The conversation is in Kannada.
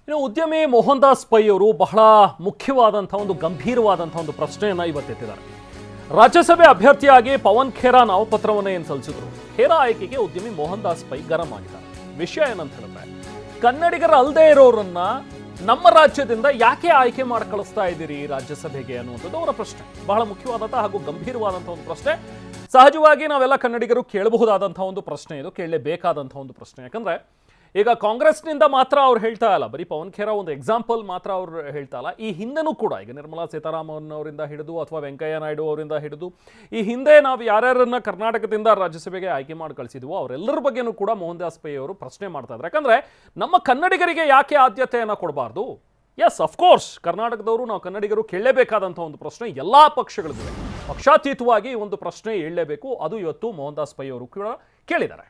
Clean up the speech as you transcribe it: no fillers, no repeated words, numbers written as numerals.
ಇನ್ನು ಉದ್ಯಮಿ ಮೋಹನ್ ದಾಸ್ ಪೈ ಅವರು ಬಹಳ ಮುಖ್ಯವಾದಂಥ ಒಂದು ಗಂಭೀರವಾದಂಥ ಒಂದು ಪ್ರಶ್ನೆಯನ್ನು ಇವತ್ತೆತ್ತಿದ್ದಾರೆ. ರಾಜ್ಯಸಭೆ ಅಭ್ಯರ್ಥಿಯಾಗಿ ಪವನ್ ಖೇರಾ ನಾಮಪತ್ರವನ್ನು ಏನು ಸಲ್ಲಿಸಿದ್ರು, ಖೇರಾ ಆಯ್ಕೆಗೆ ಉದ್ಯಮಿ ಮೋಹನ್ ದಾಸ್ ಪೈ ಗರಂ ಆಗಿದ್ದಾರೆ. ವಿಷಯ ಏನಂತ ಹೇಳಿದ್ರೆ, ಕನ್ನಡಿಗರ ಅಲ್ಲದೆ ಇರೋರನ್ನ ನಮ್ಮ ರಾಜ್ಯದಿಂದ ಯಾಕೆ ಆಯ್ಕೆ ಮಾಡಿ ಕಳಿಸ್ತಾ ಇದ್ದೀರಿ ರಾಜ್ಯಸಭೆಗೆ ಅನ್ನುವಂಥದ್ದು ಅವರ ಪ್ರಶ್ನೆ. ಬಹಳ ಮುಖ್ಯವಾದಂಥ ಹಾಗೂ ಗಂಭೀರವಾದಂಥ ಒಂದು ಪ್ರಶ್ನೆ. ಸಹಜವಾಗಿ ನಾವೆಲ್ಲ ಕನ್ನಡಿಗರು ಕೇಳಬಹುದಾದಂಥ ಒಂದು ಪ್ರಶ್ನೆ, ಇದು ಕೇಳಲೇಬೇಕಾದಂಥ ಒಂದು ಪ್ರಶ್ನೆ. ಯಾಕಂದ್ರೆ ಈಗ ಕಾಂಗ್ರೆಸ್ನಿಂದ ಮಾತ್ರ ಅವ್ರು ಹೇಳ್ತಾ ಇಲ್ಲ, ಬರೀ ಪವನ್ ಖೇರಾ ಒಂದು ಎಕ್ಸಾಂಪಲ್ ಮಾತ್ರ ಅವ್ರು ಹೇಳ್ತಾ ಇಲ್ಲ. ಈ ಹಿಂದೆನೂ ಕೂಡ ಈಗ ನಿರ್ಮಲಾ ಸೀತಾರಾಮನ್ ಅವರಿಂದ ಹಿಡಿದು ಅಥವಾ ವೆಂಕಯ್ಯ ನಾಯ್ಡು ಅವರಿಂದ ಹಿಡಿದು ಈ ಹಿಂದೆ ನಾವು ಯಾರ್ಯಾರನ್ನ ಕರ್ನಾಟಕದಿಂದ ರಾಜ್ಯಸಭೆಗೆ ಆಯ್ಕೆ ಮಾಡಿ ಕಳಿಸಿದ್ವೋ ಅವರೆಲ್ಲರ ಬಗ್ಗೆನೂ ಕೂಡ ಮೋಹನ್ ದಾಸ್ ಪೈ ಅವರು ಪ್ರಶ್ನೆ ಮಾಡ್ತಾ ಇದ್ದಾರೆ. ಯಾಕಂದ್ರೆ ನಮ್ಮ ಕನ್ನಡಿಗರಿಗೆ ಯಾಕೆ ಆದ್ಯತೆಯನ್ನು ಕೊಡಬಾರ್ದು? ಎಸ್, ಅಫ್ಕೋರ್ಸ್ ಕರ್ನಾಟಕದವರು, ನಾವು ಕನ್ನಡಿಗರು ಕೇಳಲೇಬೇಕಾದಂಥ ಒಂದು ಪ್ರಶ್ನೆ ಎಲ್ಲ ಪಕ್ಷಗಳಿಗೂ ಪಕ್ಷಾತೀತವಾಗಿ ಒಂದು ಪ್ರಶ್ನೆ ಹೇಳಲೇಬೇಕು. ಅದು ಇವತ್ತು ಮೋಹನ್ ದಾಸ್ ಪೈ ಅವರು ಕೂಡ ಕೇಳಿದ್ದಾರೆ.